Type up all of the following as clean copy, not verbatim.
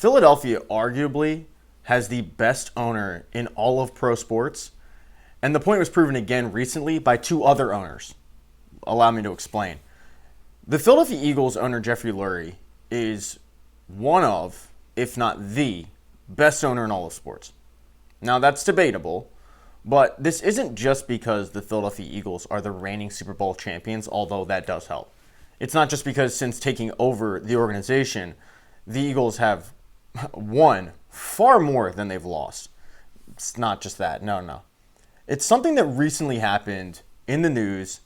Philadelphia arguably has the best owner in all of pro sports, and the point was proven again recently by two other owners. Allow me to explain. The Philadelphia Eagles owner Jeffrey Lurie is one of, if not the, best owner in all of sports. Now that's debatable, but this isn't just because the Philadelphia Eagles are the reigning Super Bowl champions, although that does help. It's not just because since taking over the organization, the Eagles have won far more than they've lost. It's not just that. No. It's something that recently happened in the news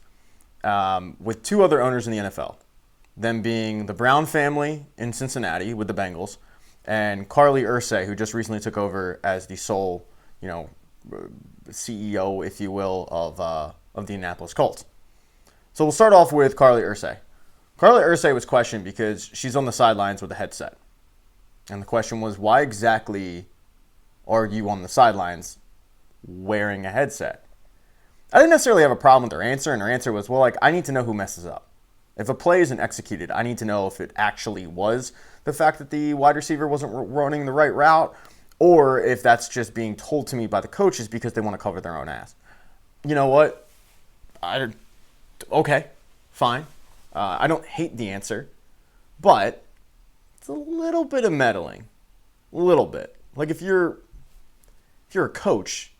with two other owners in the NFL. Them being the Brown family in Cincinnati with the Bengals and Carly Ursay, who just recently took over as the sole, CEO, if you will, of the Indianapolis Colts. So we'll start off with Carly Ursay. Carly Ursay was questioned because she's on the sidelines with a headset. And the question was, why exactly are you on the sidelines wearing a headset? I didn't necessarily have a problem with her answer, and her answer was, I need to know who messes up. If a play isn't executed, I need to know if it actually was the fact that the wide receiver wasn't running the right route, or if that's just being told to me by the coaches because they want to cover their own ass. You know what? Okay, fine. I don't hate the answer, but it's a little bit of meddling. A little bit. Like if you're a coach,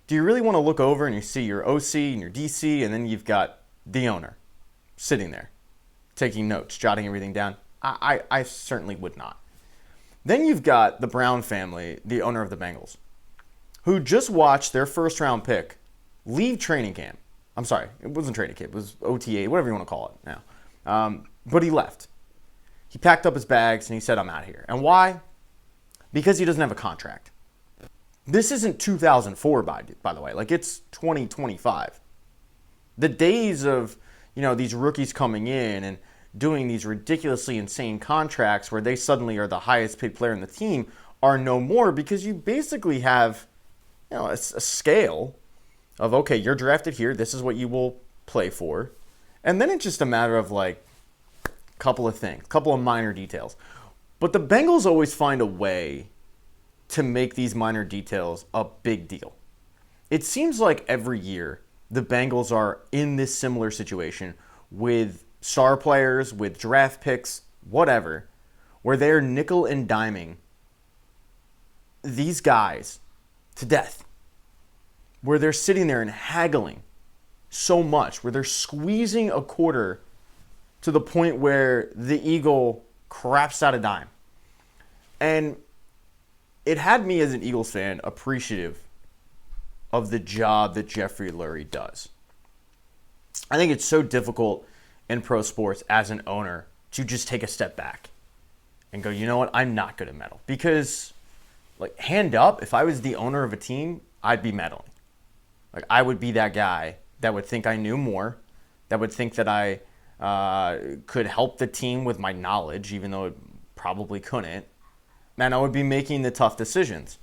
do you really want to look over and you see your OC and your DC, and then you've got the owner sitting there taking notes, jotting everything down? I certainly would not. Then you've got the Brown family, the owner of the Bengals, who just watched their first round pick leave training camp. I'm sorry, it wasn't training camp. It was OTA, whatever you want to call it now. But he left. He packed up his bags and he said, I'm out of here. And why? Because he doesn't have a contract. This isn't 2004, by the way. It's 2025. The days of, these rookies coming in and doing these ridiculously insane contracts where they suddenly are the highest paid player in the team are no more, because you basically have, a scale of, okay, you're drafted here. This is what you will play for. And then it's just a matter of couple of things, couple of minor details. But the Bengals always find a way to make these minor details a big deal. It seems like every year the Bengals are in this similar situation with star players, with draft picks, whatever, where they're nickel and diming these guys to death, where they're sitting there and haggling so much, where they're squeezing a quarter to the point where the Eagle craps out a dime. And it had me as an Eagles fan appreciative of the job that Jeffrey Lurie does. I think it's so difficult in pro sports as an owner to just take a step back and go, you know what, I'm not going to meddle. Because, hand up, if I was the owner of a team, I'd be meddling. I would be that guy that would think I knew more, that would think that I could help the team with my knowledge, even though it probably couldn't. Man, I would be making the tough decisions.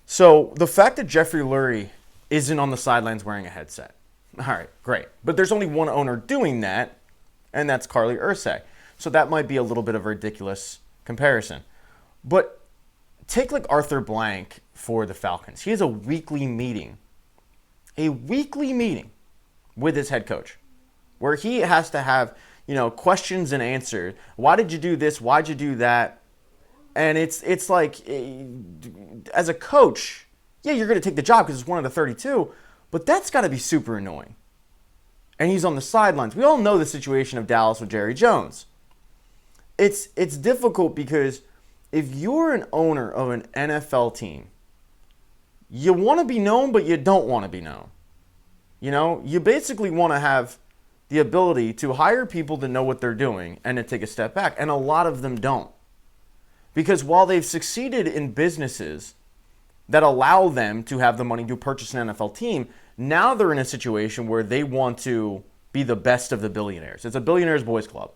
So the fact that Jeffrey Lurie isn't on the sidelines wearing a headset, all right, great. But there's only one owner doing that, and that's Carly Ursay. So that might be a little bit of a ridiculous comparison. But take Arthur Blank for the Falcons. He has a weekly meeting with his head coach, where he has to have, questions and answers. Why did you do this? Why'd you do that? And it's like, as a coach, yeah, you're going to take the job because it's one of the 32, but that's got to be super annoying. And he's on the sidelines. We all know the situation of Dallas with Jerry Jones. It's difficult because if you're an owner of an NFL team, you want to be known, but you don't want to be known. You basically want to have the ability to hire people to know what they're doing and to take a step back. And a lot of them don't. Because while they've succeeded in businesses that allow them to have the money to purchase an NFL team, now they're in a situation where they want to be the best of the billionaires. It's a billionaires boys club.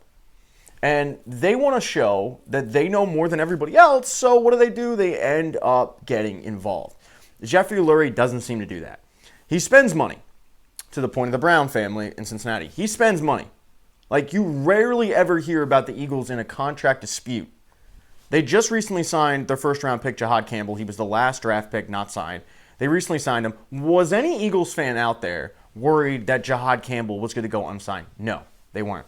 And they want to show that they know more than everybody else, so what do? They end up getting involved. Jeffrey Lurie doesn't seem to do that. He spends money, to the point of the Brown family in Cincinnati. He spends money. You rarely ever hear about the Eagles in a contract dispute. They just recently signed their first-round pick, Jahad Campbell. He was the last draft pick not signed. They recently signed him. Was any Eagles fan out there worried that Jahad Campbell was going to go unsigned? No, they weren't.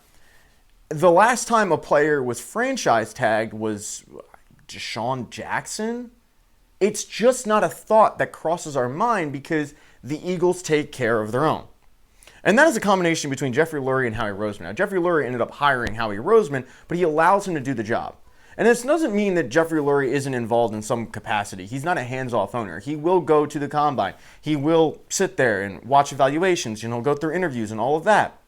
The last time a player was franchise tagged was Deshaun Jackson. It's just not a thought that crosses our mind because the Eagles take care of their own. And that is a combination between Jeffrey Lurie and Howie Roseman. Now, Jeffrey Lurie ended up hiring Howie Roseman, but he allows him to do the job. And this doesn't mean that Jeffrey Lurie isn't involved in some capacity. He's not a hands-off owner. He will go to the combine. He will sit there and watch evaluations, and he'll go through interviews and all of that.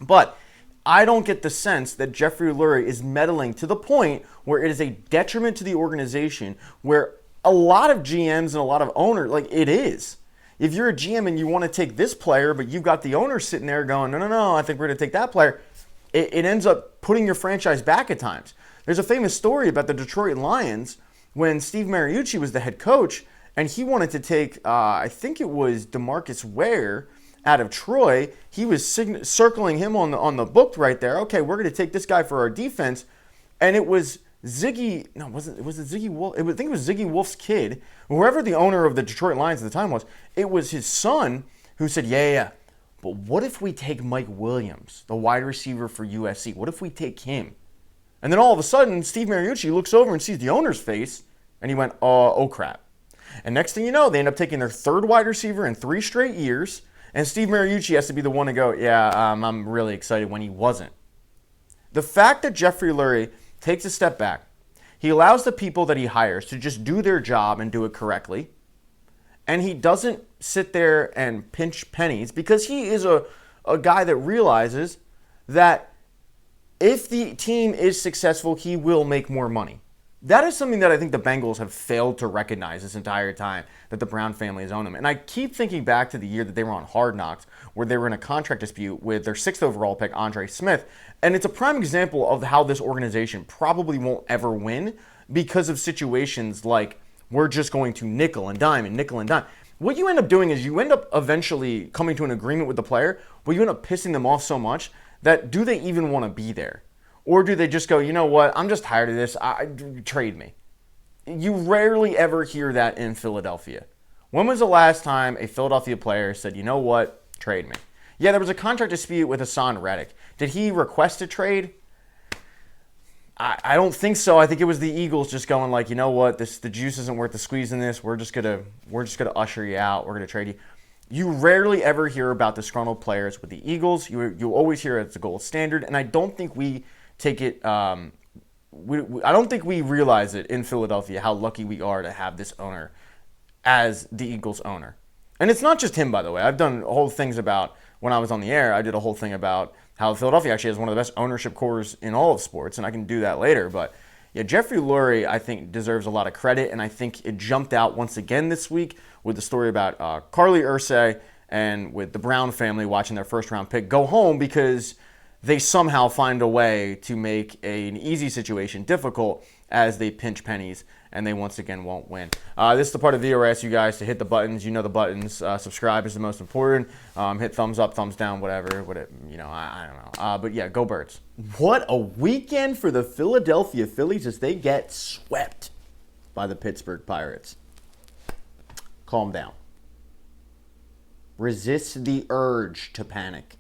But I don't get the sense that Jeffrey Lurie is meddling to the point where it is a detriment to the organization, where a lot of GMs and a lot of owners, like it is. If you're a GM and you want to take this player, but you've got the owner sitting there going, no, I think we're going to take that player, it ends up putting your franchise back at times. There's a famous story about the Detroit Lions when Steve Mariucci was the head coach, and he wanted to take, I think it was DeMarcus Ware out of Troy. He was circling him on the book right there. Okay, we're going to take this guy for our defense. And it was Ziggy, no, was it Ziggy Wolf? I think it was Ziggy Wolf's kid, whoever the owner of the Detroit Lions at the time was. It was his son who said, yeah. But what if we take Mike Williams, the wide receiver for USC? What if we take him? And then all of a sudden, Steve Mariucci looks over and sees the owner's face, and he went, oh crap. And next thing you know, they end up taking their third wide receiver in 3 straight years, and Steve Mariucci has to be the one to go, I'm really excited, when he wasn't. The fact that Jeffrey Lurie takes a step back, he allows the people that he hires to just do their job and do it correctly, and he doesn't sit there and pinch pennies because he is a guy that realizes that if the team is successful, he will make more money. That is something that I think the Bengals have failed to recognize this entire time, that the Brown family has owned them. And I keep thinking back to the year that they were on Hard Knocks, where they were in a contract dispute with their 6th overall pick, Andre Smith. And it's a prime example of how this organization probably won't ever win because of situations like, we're just going to nickel and dime and nickel and dime. What you end up doing is you end up eventually coming to an agreement with the player, but you end up pissing them off so much that do they even want to be there? Or do they just go, you know what, I'm just tired of this, trade me. You rarely ever hear that in Philadelphia. When was the last time a Philadelphia player said, you know what, trade me? Yeah, there was a contract dispute with Hassan Reddick. Did he request a trade? I don't think so. I think it was the Eagles just going like, you know what, the juice isn't worth the squeeze in this. We're just gonna usher you out. We're gonna trade you. You rarely ever hear about disgruntled players with the Eagles. You always hear it's a gold standard, and I don't think we take it. I don't think we realize it in Philadelphia how lucky we are to have this owner as the Eagles owner. And it's not just him, by the way. I've done whole things about, when I was on the air, I did a whole thing about how Philadelphia actually has one of the best ownership cores in all of sports, and I can do that later. But yeah, Jeffrey Lurie, I think, deserves a lot of credit, and I think it jumped out once again this week with the story about Carly Ursay and with the Brown family watching their first-round pick go home because they somehow find a way to make an easy situation difficult as they pinch pennies, and they once again won't win. This is the part of the video where I ask you guys to hit the buttons. You know the buttons. Subscribe is the most important. Hit thumbs up, thumbs down, whatever. I don't know. But yeah, go Birds. What a weekend for the Philadelphia Phillies as they get swept by the Pittsburgh Pirates. Calm down. Resist the urge to panic.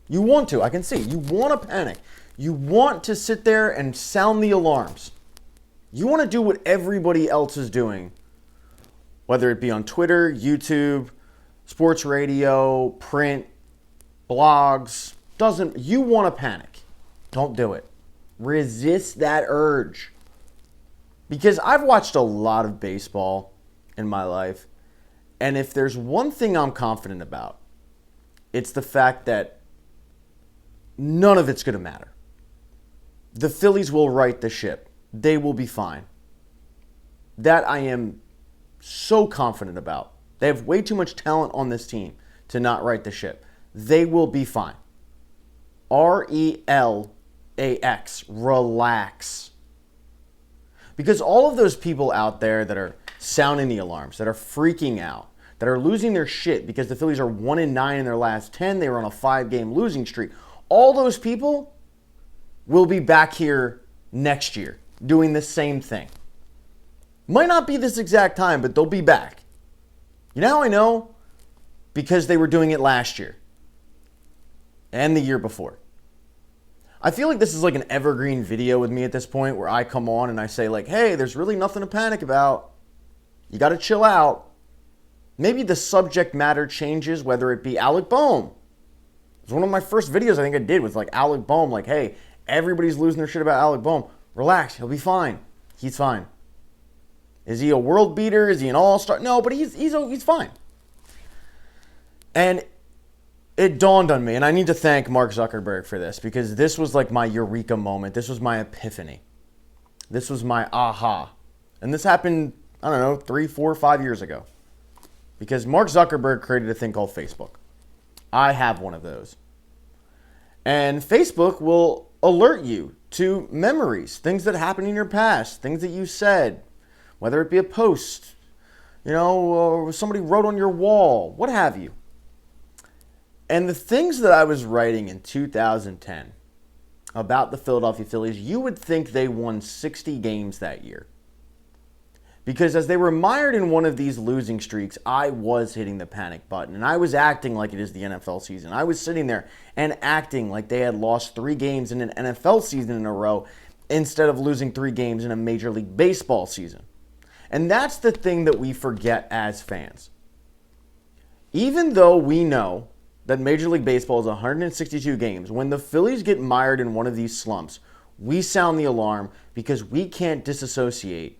You want to, I can see. You want to panic. You want to sit there and sound the alarms. You want to do what everybody else is doing, whether it be on Twitter, YouTube, sports radio, print, blogs. You want to panic. Don't do it. Resist that urge. Because I've watched a lot of baseball in my life, and if there's one thing I'm confident about, it's the fact that none of it's going to matter. The Phillies will right the ship. They will be fine. That I am so confident about. They have way too much talent on this team to not right the ship. They will be fine. RELAX. Relax. Because all of those people out there that are sounding the alarms, that are freaking out, that are losing their shit because the Phillies are 1-9 in their last 10, they were on a 5-game losing streak. All those people will be back here next year. doing the same thing. Might not be this exact time, but they'll be back. You know how I know? Because they were doing it last year and the year before. I feel like this is like an evergreen video with me at this point where I come on and I say like, hey, there's really nothing to panic about. You got to chill out. Maybe the subject matter changes, whether it be Alec Bohm. It was one of my first videos I think I did was like Alec Bohm, like, hey, everybody's losing their shit about Alec Bohm. Relax, he'll be fine. He's fine. Is he a world beater? Is he an all-star? No, but he's fine. And it dawned on me, and I need to thank Mark Zuckerberg for this, because this was like my eureka moment. This was my epiphany. This was my aha. And this happened, I don't know, 3, 4, 5 years ago. Because Mark Zuckerberg created a thing called Facebook. I have one of those. And Facebook will alert you to memories, things that happened in your past, things that you said, whether it be a post, or somebody wrote on your wall, what have you. And the things that I was writing in 2010 about the Philadelphia Phillies, you would think they won 60 games that year. Because as they were mired in one of these losing streaks, I was hitting the panic button. And I was acting like it is the NFL season. I was sitting there and acting like they had lost 3 games in an NFL season in a row instead of losing 3 games in a Major League Baseball season. And that's the thing that we forget as fans. Even though we know that Major League Baseball is 162 games, when the Phillies get mired in one of these slumps, we sound the alarm because we can't disassociate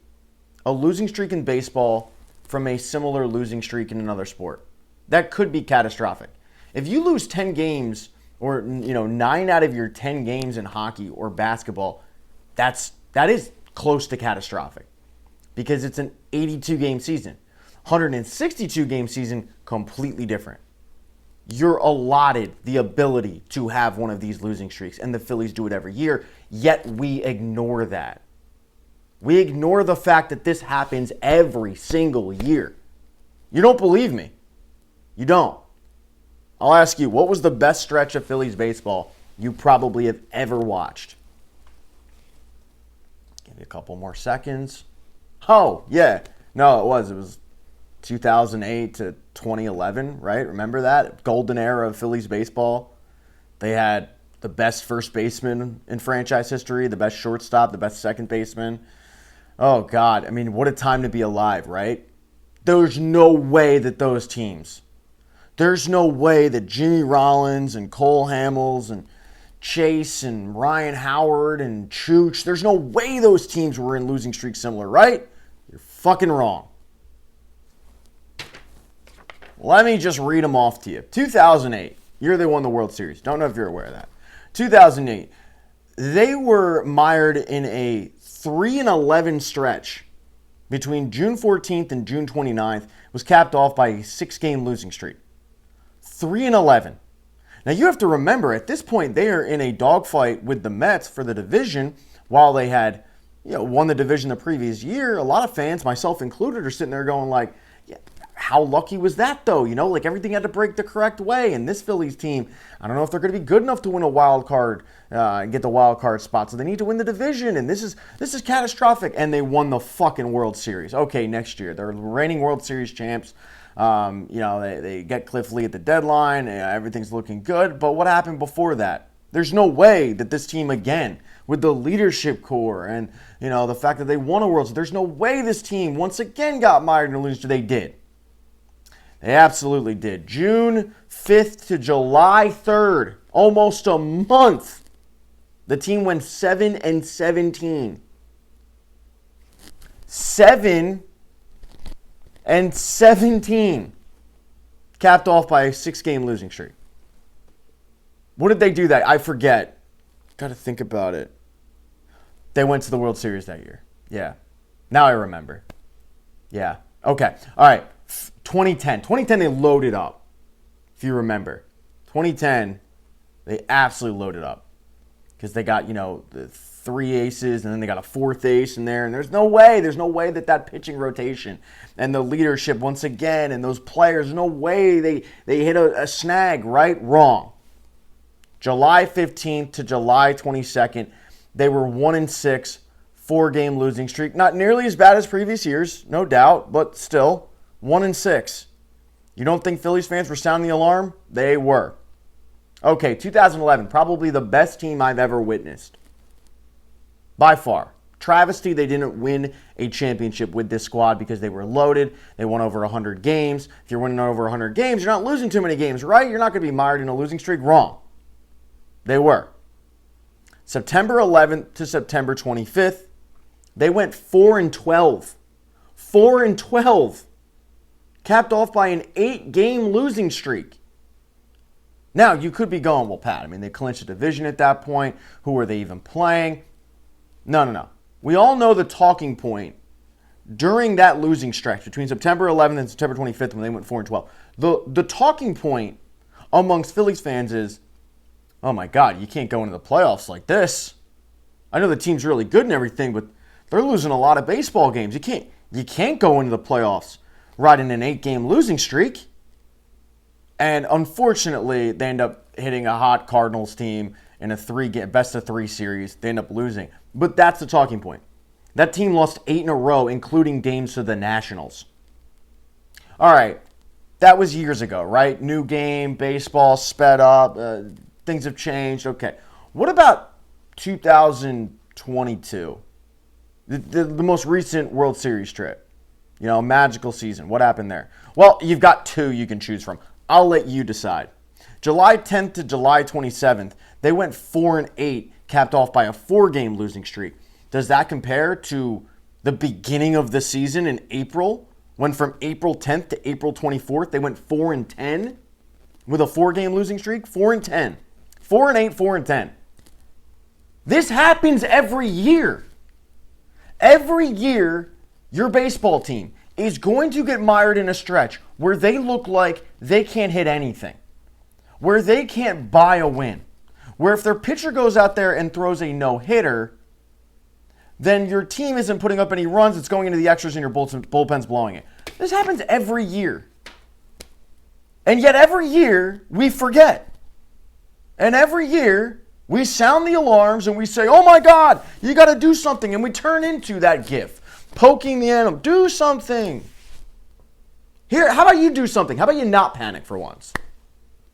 a losing streak in baseball from a similar losing streak in another sport. That could be catastrophic. If you lose 10 games or 9 out of your 10 games in hockey or basketball, that is close to catastrophic because it's an 82-game season. 162-game season, completely different. You're allotted the ability to have one of these losing streaks, and the Phillies do it every year, yet we ignore that. We ignore the fact that this happens every single year. You don't believe me? You don't. I'll ask you, what was the best stretch of Phillies baseball you probably have ever watched? Give you a couple more seconds. Oh, yeah. No, it was 2008 to 2011, right? Remember that? Golden era of Phillies baseball. They had the best first baseman in franchise history, the best shortstop, the best second baseman. Oh, God. I mean, what a time to be alive, right? There's no way that those teams, there's no way that Jimmy Rollins and Cole Hamels and Chase and Ryan Howard and Chooch, there's no way those teams were in losing streaks similar, right? You're fucking wrong. Let me just read them off to you. 2008, year they won the World Series. Don't know if you're aware of that. 2008, they were mired in a 3-11 stretch between June 14th and June 29th, was capped off by a 6-game losing streak. 3-11. Now you have to remember, at this point, they are in a dogfight with the Mets for the division. While they had won the division the previous year, a lot of fans, myself included, are sitting there going like, yeah, how lucky was that though? Like everything had to break the correct way. And this Phillies team, I don't know if they're going to be good enough to win a wild card and get the wild card spot. So they need to win the division. And this is catastrophic. And they won the fucking World Series. Okay, next year. They're reigning World Series champs. They get Cliff Lee at the deadline. Everything's looking good. But what happened before that? There's no way that this team again, with the leadership core and the fact that they won a World Series, there's no way this team once again got mired in a losing streak. They did. They absolutely did. June 5th to July 3rd, almost a month, the team went 7-17. 7-17. Capped off by a 6-game losing streak. What did they do that? I forget. Got to think about it. They went to the World Series that year. Yeah. Now I remember. Yeah. Okay. All right. 2010. 2010, they loaded up. If you remember. 2010, they absolutely loaded up. Because they got, the 3 aces, and then they got a 4th ace in there. And there's no way that pitching rotation and the leadership once again and those players, there's no way they hit a snag, right? Wrong. July 15th to July 22nd, they were 1-6, 4-game losing streak. Not nearly as bad as previous years, no doubt, but still, 1-6. You don't think Phillies fans were sounding the alarm? They were. Okay, 2011, probably the best team I've ever witnessed. By far. Travesty, they didn't win a championship with this squad because they were loaded. They won over 100 games. If you're winning over 100 games, you're not losing too many games, right? You're not going to be mired in a losing streak. Wrong. They were. September 11th to September 25th, they went 4-12. 4-12. Capped off by an 8-game losing streak. Now, you could be going, well, Pat, I mean, they clinched a division at that point. Who were they even playing? No. We all know the talking point during that losing stretch between September 11th and September 25th when they went 4-12. The talking point amongst Phillies fans is, oh my God, you can't go into the playoffs like this. I know the team's really good and everything, but they're losing a lot of baseball games. You can't go into the playoffs riding an 8-game losing streak. And unfortunately, they end up hitting a hot Cardinals team in a best-of-3 series. They end up losing. But that's the talking point. That team lost 8 in a row, including games to the Nationals. All right, that was years ago, right? New game, baseball, sped up, things have changed. Okay, what about 2022? The most recent World Series trip. You know, magical season. What happened there? Well, you've got 2 you can choose from. I'll let you decide. July 10th to July 27th, they went 4-8, capped off by a 4-game losing streak. Does that compare to the beginning of the season in April, when from April 10th to April 24th, they went 4-10 with a 4-game losing streak? 4-10. 4-8, 4-10. This happens every year. Every year, your baseball team is going to get mired in a stretch where they look like they can't hit anything, where they can't buy a win, where if their pitcher goes out there and throws a no-hitter, then your team isn't putting up any runs, it's going into the extras and your bullpen's blowing it. This happens every year. And yet every year, we forget. And every year, we sound the alarms and we say, oh my God, you got to do something. And we turn into that gif, poking the animal. Do something. Here, how about you do something? How about you not panic for once?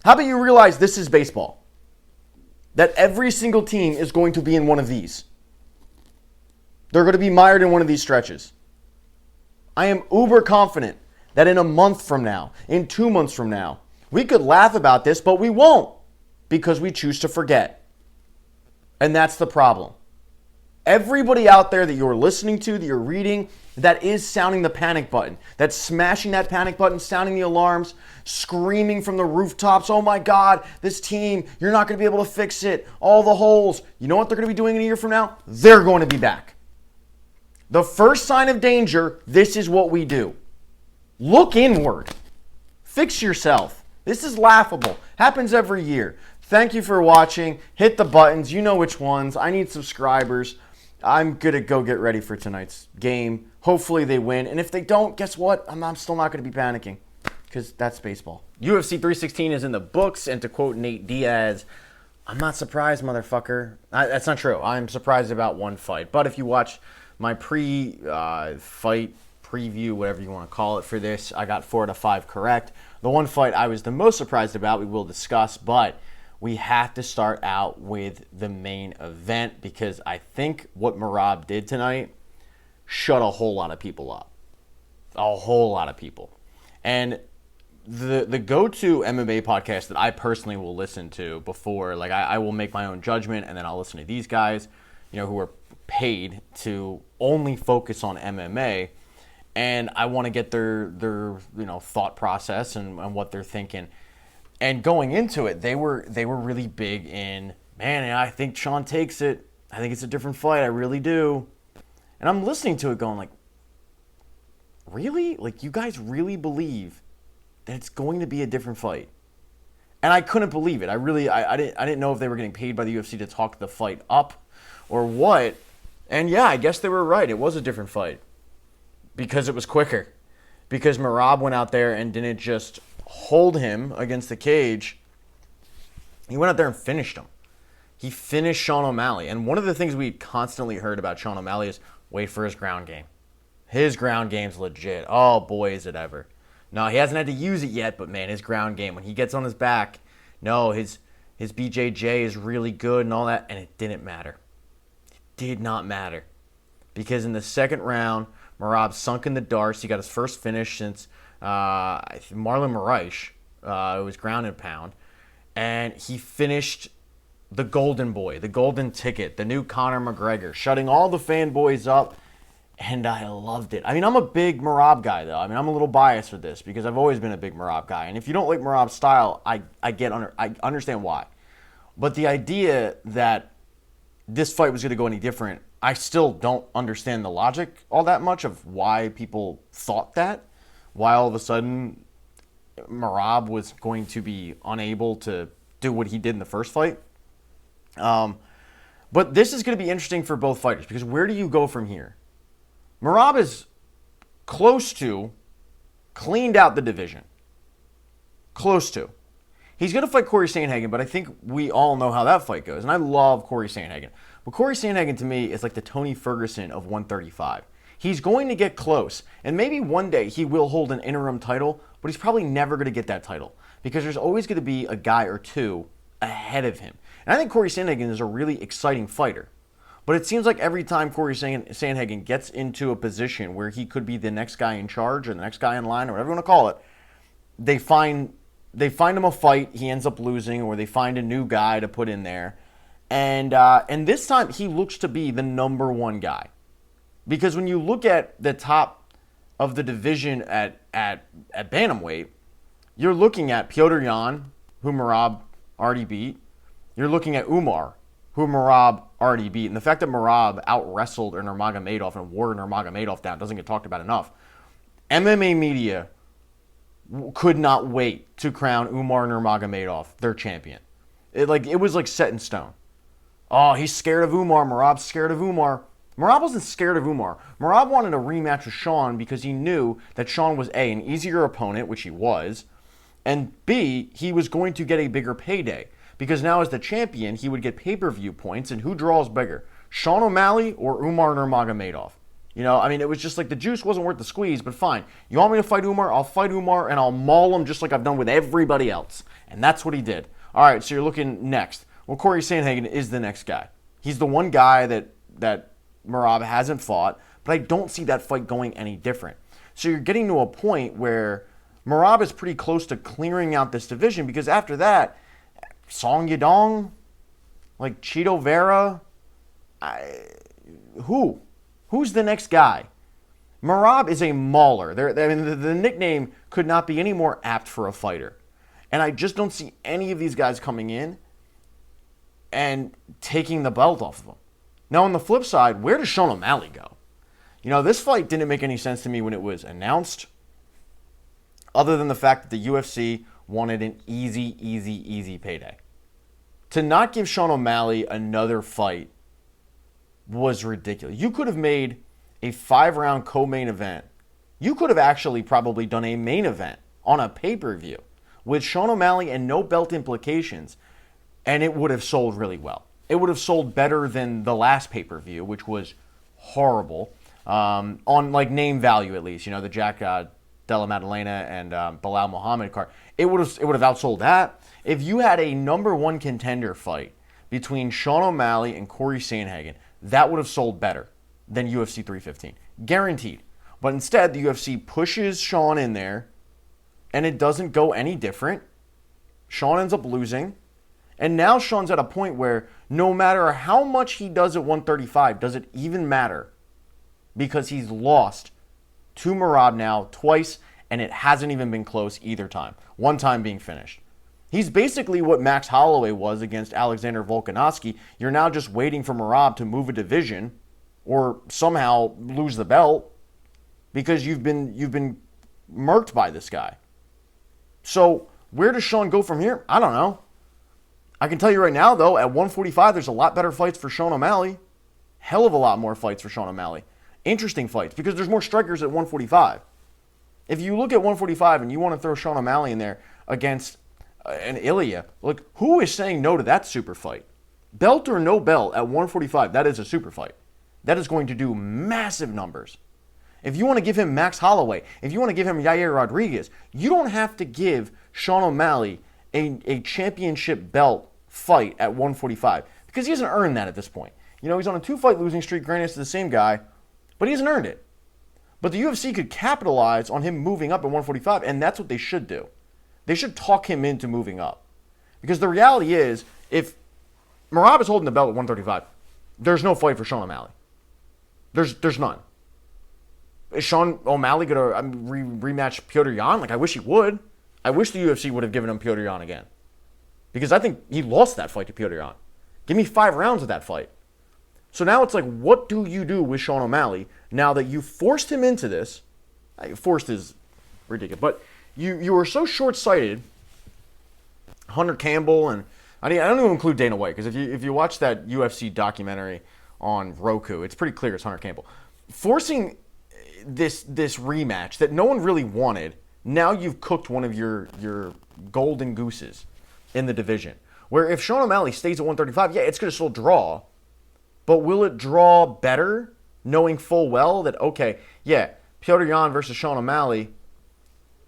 How about you realize this is baseball? That every single team is going to be in one of these. They're going to be mired in one of these stretches. I am uber confident that in a month from now, in 2 months from now, we could laugh about this, but we won't because we choose to forget. And that's the problem. Everybody out there that you're listening to, that you're reading, that is sounding the panic button, that's smashing that panic button, sounding the alarms, screaming from the rooftops, oh my God, this team, you're not going to be able to fix it, all the holes. You know what they're going to be doing in a year from now? They're going to be back. The first sign of danger, this is what we do. Look inward. Fix yourself. This is laughable. Happens every year. Thank you for watching. Hit the buttons. You know which ones. I need subscribers. I'm going to go get ready for tonight's game. Hopefully they win. And if they don't, guess what? I'm still not going to be panicking because that's baseball. UFC 316 is in the books. And to quote Nate Diaz, I'm not surprised, motherfucker. That's not true. I'm surprised about one fight. But if you watch my pre-fight preview, whatever you want to call it for this, I got 4 out of 5 correct. The one fight I was the most surprised about, we will discuss, but we have to start out with the main event because I think what Merab did tonight shut a whole lot of people up. A whole lot of people. And the go-to MMA podcast that I personally will listen to before, like I will make my own judgment and then I'll listen to these guys, you know, who are paid to only focus on MMA, and I want to get their thought process and what they're thinking. And going into it, they were really big in, man, I think Sean takes it. I think it's a different fight. I really do. And I'm listening to it going like, really? Like, you guys really believe that it's going to be a different fight? And I couldn't believe it. I didn't know if they were getting paid by the UFC to talk the fight up or what. And yeah, I guess they were right. It was a different fight because it was quicker. Because Merab went out there and didn't just hold him against the cage. He went out there and finished him. He finished Sean O'Malley. And one of the things we constantly heard about Sean O'Malley is, Wait for his ground game. His ground game's legit. Oh, boy, is it ever. No, he hasn't had to use it yet, but, man, his ground game, when he gets on his back, no, his BJJ is really good and all that, and it didn't matter. It did not matter. Because in the second round, Merab sunk in the darts. He got his first finish since Marlon Moraes. It was ground and pound. And he finished the golden boy, the golden ticket, the new Conor McGregor, shutting all the fanboys up. And I loved it. I mean, I'm a big Merab guy, though. I mean, I'm a little biased for this because I've always been a big Merab guy. And if you don't like Merab's style, I understand why. But the idea that this fight was going to go any different, I still don't understand the logic all that much of why people thought that. Why all of a sudden Merab was going to be unable to do what he did in the first fight. But this is going to be interesting for both fighters because where do you go from here? Merab is close to cleaned out the division. Close to. He's going to fight Corey Sandhagen, but I think we all know how that fight goes. And I love Corey Sandhagen. But Corey Sandhagen, to me, is like the Tony Ferguson of 135. He's going to get close. And maybe one day he will hold an interim title, but he's probably never going to get that title. Because there's always going to be a guy or two ahead of him. And I think Corey Sandhagen is a really exciting fighter. But it seems like every time Corey Sandhagen gets into a position where he could be the next guy in charge or the next guy in line or whatever you want to call it, they find him a fight, he ends up losing, or they find a new guy to put in there. And this time he looks to be the number one guy. Because when you look at the top of the division at bantamweight, you're looking at Petr Yan, who Merab already beat. You're looking at Umar, who Merab already beat. And the fact that Merab out-wrestled Nurmagomedov and wore Nurmagomedov down doesn't get talked about enough. MMA media could not wait to crown Umar Nurmagomedov their champion. It was like set in stone. Oh, he's scared of Umar. Merab's scared of Umar. Merab wasn't scared of Umar. Merab wanted a rematch with Sean because he knew that Sean was A, an easier opponent, which he was, and B, he was going to get a bigger payday. Because now as the champion, he would get pay-per-view points, and who draws bigger? Sean O'Malley or Umar Nurmagomedov? You know, I mean, it was just like the juice wasn't worth the squeeze, but fine. You want me to fight Umar? I'll fight Umar, and I'll maul him just like I've done with everybody else. And that's what he did. All right, so you're looking next. Well, Corey Sandhagen is the next guy. He's the one guy that Merab hasn't fought, but I don't see that fight going any different. So you're getting to a point where Merab is pretty close to clearing out this division because after that, Song Yadong, like Chito Vera, Who's the next guy? Merab is a mauler. The nickname could not be any more apt for a fighter. And I just don't see any of these guys coming in and taking the belt off of him. Now, on the flip side, where does Sean O'Malley go? You know, this fight didn't make any sense to me when it was announced, other than the fact that the UFC wanted an easy payday. To not give Sean O'Malley another fight was ridiculous. You could have made a 5-round co-main event. You could have actually probably done a main event on a pay-per-view with Sean O'Malley and no belt implications, and it would have sold really well. It would have sold better than the last pay-per-view, which was horrible, on like name value at least. You know, the Jack Della Maddalena and Bilal Muhammad card. It would have outsold that. If you had a number one contender fight between Sean O'Malley and Corey Sandhagen, that would have sold better than UFC 315. Guaranteed. But instead, the UFC pushes Sean in there, and it doesn't go any different. Sean ends up losing. And now Sean's at a point where no matter how much he does at 135, does it even matter? Because he's lost to Merab now twice, and it hasn't even been close either time. One time being finished. He's basically what Max Holloway was against Alexander Volkanovski. You're now just waiting for Merab to move a division or somehow lose the belt because you've been murked by this guy. So where does Sean go from here? I don't know. I can tell you right now, though, at 145, there's a lot better fights for Sean O'Malley. Hell of a lot more fights for Sean O'Malley. Interesting fights because there's more strikers at 145. If you look at 145 and you want to throw Sean O'Malley in there against an Ilya, look, who is saying no to that super fight? Belt or no belt at 145, that is a super fight. that is going to do massive numbers. If you want to give him Max Holloway, if you want to give him Yair Rodriguez, you don't have to give Sean O'Malley a championship belt fight at 145 because he hasn't earned that at this point. You know, he's on a 2-fight losing streak, granted it's the same guy, but he hasn't earned it. But the UFC could capitalize on him moving up at 145, and that's what they should do. They should talk him into moving up. Because the reality is, if Merab is holding the belt at 135, there's no fight for Sean O'Malley. There's none. Is Sean O'Malley going to rematch Petr Yan? Like, I wish he would. I wish the UFC would have given him Petr Yan again. Because I think he lost that fight to Petr Yan. Give me 5 rounds of that fight. So now it's like, what do you do with Sean O'Malley now that you forced him into this? Forced is ridiculous. But you were so short-sighted. Hunter Campbell, and I don't even include Dana White, because if you watch that UFC documentary on Roku, it's pretty clear it's Hunter Campbell. Forcing this rematch that no one really wanted, now you've cooked one of your golden gooses in the division. Where if Sean O'Malley stays at 135, yeah, it's going to still draw. But will it draw better knowing full well that, okay, yeah, Petr Yan versus Sean O'Malley,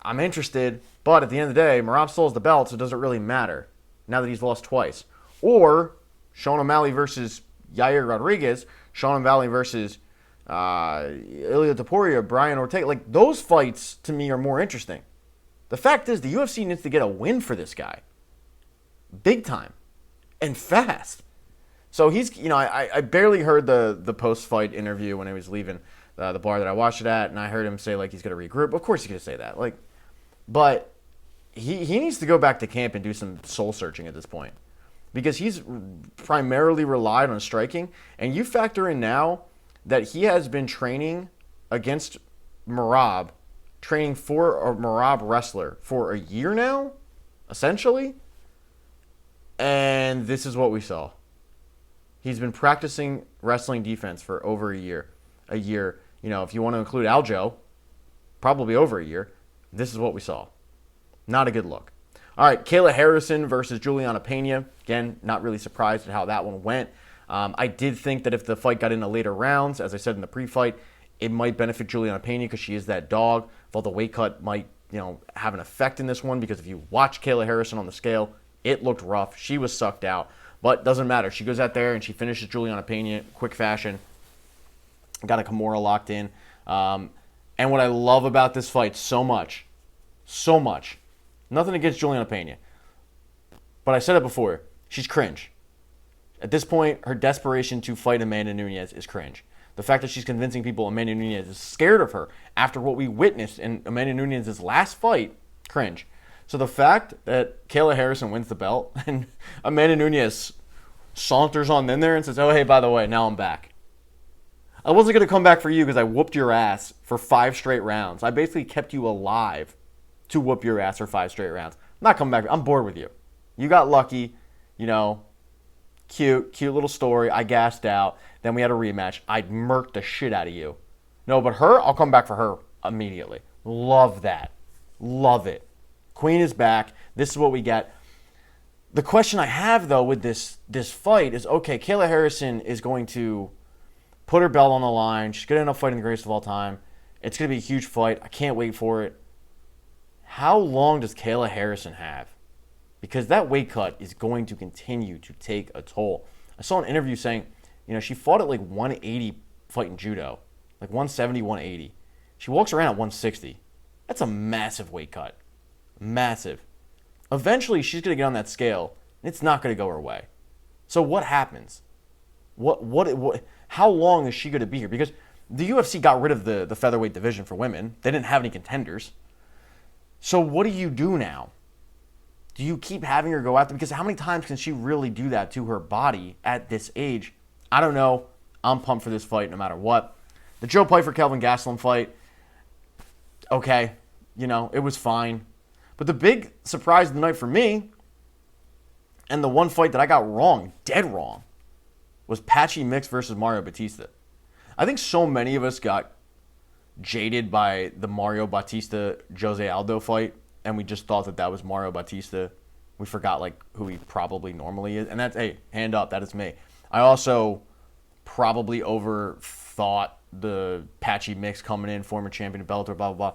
I'm interested, but at the end of the day, Merab still has the belt, so it doesn't really matter now that he's lost twice. Or Sean O'Malley versus Yair Rodriguez, Sean O'Malley versus Ilia Topuria, Brian Ortega. Like, those fights, to me, are more interesting. The fact is, the UFC needs to get a win for this guy. Big time. And fast. So he's, you know, I barely heard the post-fight interview when he was leaving the bar that I watched it at, and I heard him say, like, he's going to regroup. Of course he's going to say that. Like, but he needs to go back to camp and do some soul-searching at this point. Because he's primarily relied on striking, and you factor in now that he has been training against Merab, training for a Merab wrestler for a year now, essentially. And this is what we saw. He's been practicing wrestling defense for over a year. A year, you know, if you want to include Aljo, probably over a year. This is what we saw. Not a good look. All right, Kayla Harrison versus Juliana Pena. Again, not really surprised at how that one went. I did think that if the fight got into later rounds, as I said in the pre-fight, it might benefit Juliana Pena because she is that dog. Although the weight cut might, you know, have an effect in this one because if you watch Kayla Harrison on the scale, it looked rough. She was sucked out. But doesn't matter. She goes out there and she finishes Juliana Pena quick fashion. Got a Kimura locked in. And what I love about this fight so much, nothing against Juliana Pena, but I said it before, she's cringe. At this point, her desperation to fight Amanda Nunes is cringe. The fact that she's convincing people Amanda Nunes is scared of her after what we witnessed in Amanda Nunes' last fight, cringe. So the fact that Kayla Harrison wins the belt and Amanda Nunes saunters on in there and says, oh, hey, by the way, now I'm back. I wasn't going to come back for you because I whooped your ass for 5 straight rounds. I basically kept you alive to whoop your ass for 5 straight rounds. I'm not coming back. I'm bored with you. You got lucky, you know, cute little story. I gassed out. Then we had a rematch. I murked the shit out of you. No, but her, I'll come back for her immediately. Love that. Love it. Queen is back. This is what we get. The question I have, though, with this fight is, okay, Kayla Harrison is going to put her belt on the line. She's going to end up fighting the greatest of all time. It's going to be a huge fight. I can't wait for it. How long does Kayla Harrison have? Because that weight cut is going to continue to take a toll. I saw an interview saying, you know, she fought at like 180 fighting judo, like 170, 180. She walks around at 160. That's a massive weight cut. Massive. Eventually, she's going to get on that scale, and it's not going to go her way. So what happens? What? How long is she going to be here? Because the UFC got rid of the featherweight division for women. They didn't have any contenders. So what do you do now? Do you keep having her go out there? Because how many times can she really do that to her body at this age? I don't know. I'm pumped for this fight no matter what. The Joe Pyfer-Kelvin Gastelum fight, okay, you know, it was fine. But the big surprise of the night for me, and the one fight that I got wrong, dead wrong, was Patchy Mix versus Mario Batista. I think so many of us got jaded by the Mario Batista-Jose Aldo fight, and we just thought that was Mario Batista. We forgot, like, who he probably normally is. And that's, hey, hand up, that is me. I also probably overthought the patchy mix coming in, former champion of Bellator, blah, blah, blah.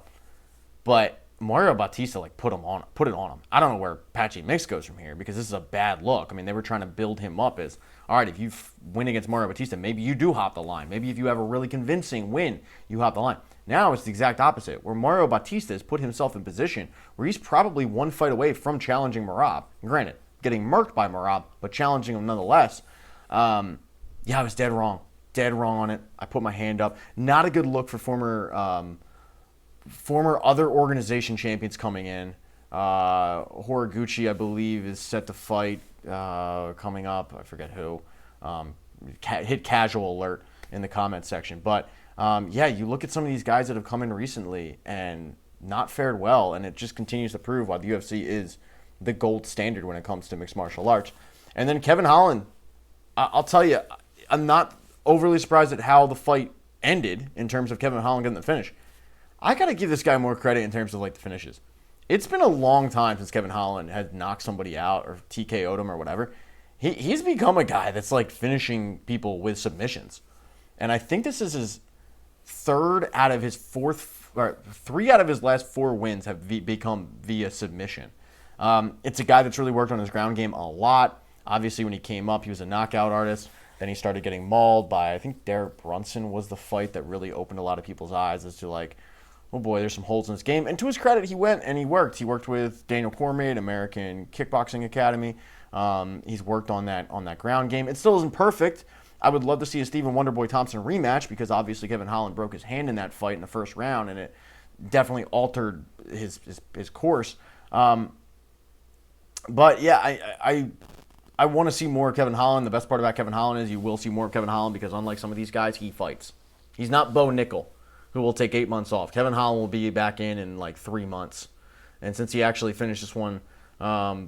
But Mario Bautista, like, put it on him. I don't know where Patchy Mix goes from here because this is a bad look. I mean, they were trying to build him up as, all right, if you win against Mario Bautista, maybe you do hop the line. Maybe if you have a really convincing win, you hop the line. Now it's the exact opposite, where Mario Bautista has put himself in position where he's probably one fight away from challenging Merab. Granted, getting murked by Merab, but challenging him nonetheless. Yeah, I was dead wrong. Dead wrong on it. I put my hand up. Not a good look for former other organization champions coming in. Horiguchi, I believe, is set to fight coming up. I forget who. Hit casual alert in the comment section. But, yeah, you look at some of these guys that have come in recently and not fared well, and it just continues to prove why the UFC is the gold standard when it comes to mixed martial arts. And then Kevin Holland, I'll tell you, I'm not overly surprised at how the fight ended in terms of Kevin Holland getting the finish. I got to give this guy more credit in terms of, like, the finishes. It's been a long time since Kevin Holland had knocked somebody out or TKO'd him or whatever. He's become a guy that's, like, finishing people with submissions. And I think this is his three out of his last 4 wins have become via submission. It's a guy that's really worked on his ground game a lot. Obviously, when he came up, he was a knockout artist. Then he started getting mauled by, I think, Derek Brunson was the fight that really opened a lot of people's eyes as to, like, oh boy, there's some holes in this game. And to his credit, he went and he worked. He worked with Daniel Cormier, American Kickboxing Academy. He's worked on that ground game. It still isn't perfect. I would love to see a Stephen Wonderboy Thompson rematch because obviously Kevin Holland broke his hand in that fight in the first round, and it definitely altered his course. But yeah, I want to see more of Kevin Holland. The best part about Kevin Holland is you will see more of Kevin Holland because unlike some of these guys, he fights. He's not Bo Nickel, who will take 8 months off. Kevin Holland will be back in like 3 months. And since he actually finished this one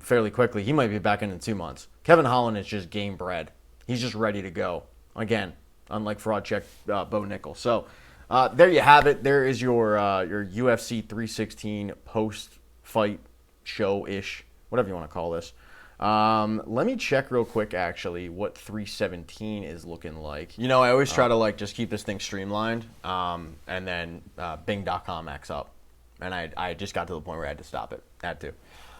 fairly quickly, he might be back in 2 months. Kevin Holland is just game bred. He's just ready to go. Again, unlike fraud check Bo Nickel. So there you have it. There is your UFC 316 post-fight show-ish, whatever you want to call this. Let me check real quick, actually, what 317 is looking like. You know, I always try to, like, just keep this thing streamlined, and then Bing.com acts up. And I just got to the point where I had to stop it. Had to.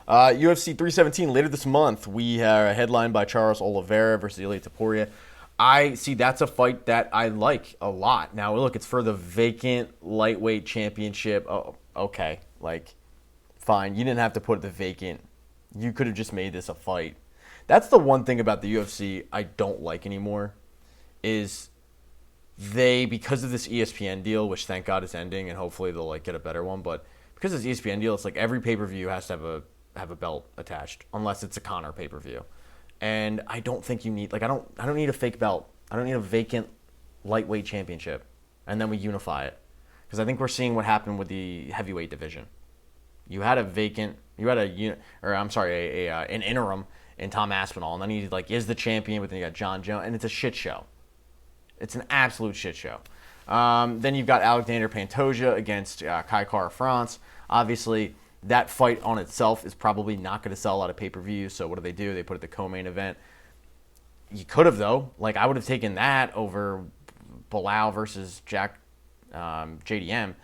UFC 317, later this month, we are headlined by Charles Oliveira versus Ilia Topuria. I see that's a fight that I like a lot. Now, look, it's for the vacant lightweight championship. Oh, okay. Like, fine. You didn't have to put the vacant. You could have just made this a fight. That's the one thing about the UFC I don't like anymore is they, because of this ESPN deal, which thank God is ending and hopefully they'll like get a better one, but because of this ESPN deal, it's like every pay-per-view has to have a belt attached unless it's a Conor pay-per-view. And I don't think you need, like, I don't need a fake belt. I don't need a vacant lightweight championship. And then we unify it. Because I think we're seeing what happened with the heavyweight division. You had a vacant, an interim in Tom Aspinall, and then he like is the champion, but then you got John Jones, and it's a shit show. It's an absolute shit show. Then you've got Alexander Pantoja against Kai Kara France. Obviously, that fight on itself is probably not going to sell a lot of pay-per-views, so what do? They put it the co-main event. You could have, though. Like, I would have taken that over Bilal versus JDM.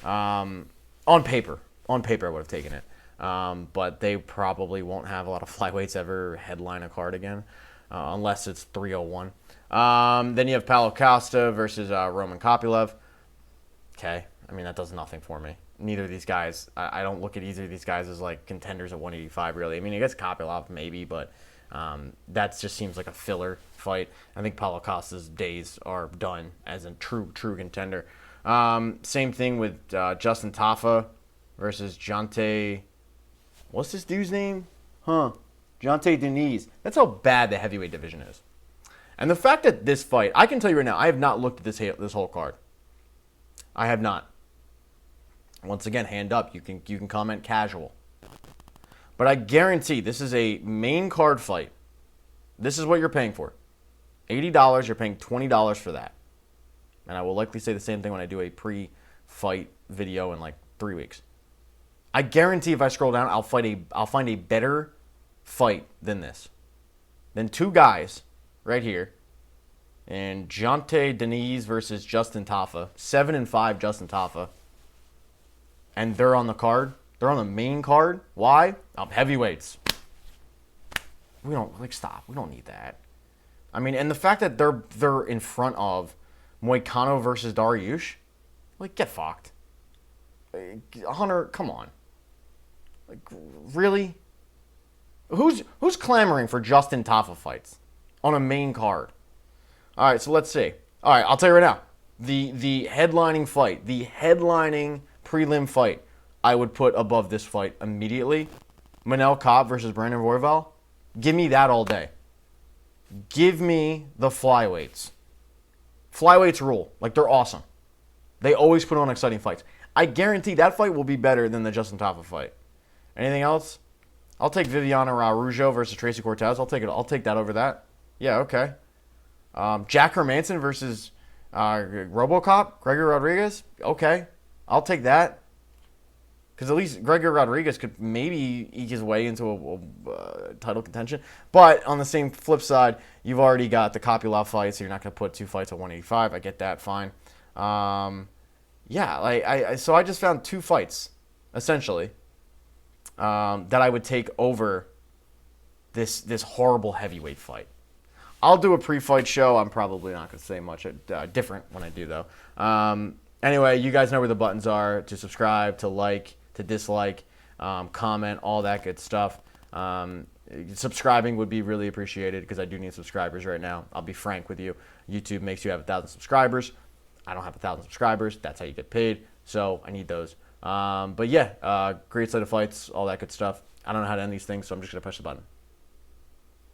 On paper, I would have taken it. But they probably won't have a lot of flyweights ever headline a card again, unless it's 301. Then you have Paulo Costa versus Roman Kopylov. Okay, I mean, that does nothing for me. Neither of these guys, I don't look at either of these guys as like contenders at 185, really. I mean, I guess Kopylov maybe, but that just seems like a filler fight. I think Paulo Costa's days are done as a true contender. Same thing with Justin Tafa versus Jonte. What's this dude's name? Jonte Denise. That's how bad the heavyweight division is. And the fact that this fight, I can tell you right now, I have not looked at this whole card. I have not. Once again, hand up. You can comment casual. But I guarantee this is a main card fight. This is what you're paying for. $80, you're paying $20 for that. And I will likely say the same thing when I do a pre-fight video in like 3 weeks. I guarantee if I scroll down, I'll find a better fight than this. Than two guys right here And Jonte Denise versus Justin Taffa. 7-5 Justin Taffa. And they're on the card. They're on the main card. Why? Heavyweights. We don't, stop. We don't need that. I mean, and the fact that they're in front of Moicano versus Dariush, get fucked. Hunter, come on. Really? Who's clamoring for Justin Taffa fights on a main card? All right, so let's see. All right, I'll tell you right now. The headlining fight, the headlining prelim fight, I would put above this fight immediately. Manel Kape versus Brandon Royval. Give me that all day. Give me the flyweights. Flyweights rule. They're awesome. They always put on exciting fights. I guarantee that fight will be better than the Justin Taffa fight. Anything else? I'll take Viviana Araujo versus Tracy Cortez. I'll take it. I'll take that over that. Yeah, okay. Jack Hermanson versus RoboCop, Gregory Rodriguez. Okay, I'll take that. Because at least Gregory Rodriguez could maybe eke his way into a title contention. But on the same flip side, you've already got the Coppola fight, so you're not going to put 2 fights at 185. I get that, fine. So I just found 2 fights, essentially, that I would take over this horrible heavyweight fight. I'll do a pre-fight show. I'm probably not going to say much different when I do, though. Anyway, you guys know where the buttons are to subscribe, to like, to dislike, comment, all that good stuff. Subscribing would be really appreciated because I do need subscribers right now. I'll be frank with you. YouTube makes you have 1,000 subscribers. I don't have 1,000 subscribers. That's how you get paid. So I need those. But yeah, great slate of fights, all that good stuff. I don't know how to end these things, so I'm just going to push the button.